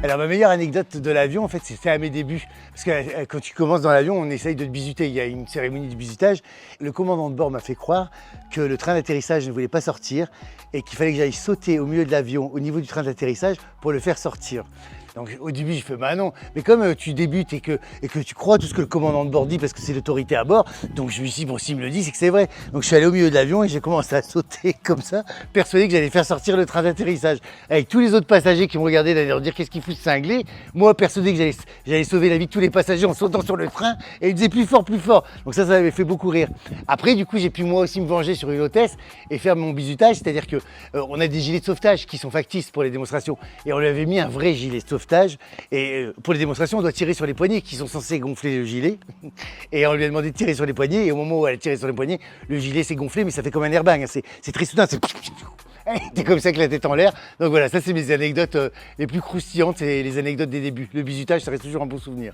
Alors ma meilleure anecdote de l'avion, en fait, c'était à mes débuts. Parce que quand tu commences dans l'avion, on essaye de te bisuter. Il y a une cérémonie de bisutage. Le commandant de bord m'a fait croire que le train d'atterrissage ne voulait pas sortir et qu'il fallait que j'aille sauter au milieu de l'avion, au niveau du train d'atterrissage, pour le faire sortir. Donc au début, je fais bah non, mais comme tu débutes et que tu crois tout ce que le commandant de bord dit parce que c'est l'autorité à bord, donc je me suis dit bon, s'il me le dit, c'est que c'est vrai. Donc je suis allé au milieu de l'avion et j'ai commencé à sauter comme ça, persuadé que j'allais faire sortir le train d'atterrissage. Avec tous les autres passagers qui me regardaient d'aller leur dire qu'est-ce qu'il fout ce cinglé, moi persuadé que j'allais sauver la vie de tous les passagers en sautant sur le train et ils disaient plus fort, plus fort. Donc ça m'avait fait beaucoup rire. Après, du coup, j'ai pu moi aussi me venger sur une hôtesse et faire mon bisutage, c'est-à-dire que on a des gilets de sauvetage qui sont factices pour les démonstrations et on lui avait mis un vrai gilet de sauvetage. Et pour les démonstrations, on doit tirer sur les poignets qui sont censés gonfler le gilet. Et on lui a demandé de tirer sur les poignets. Et au moment où elle a tiré sur les poignets, le gilet s'est gonflé, mais ça fait comme un airbag. C'est très soudain. C'est comme ça avec la tête en l'air. Donc voilà, ça c'est mes anecdotes les plus croustillantes et les anecdotes des débuts. Le bisutage, ça reste toujours un bon souvenir.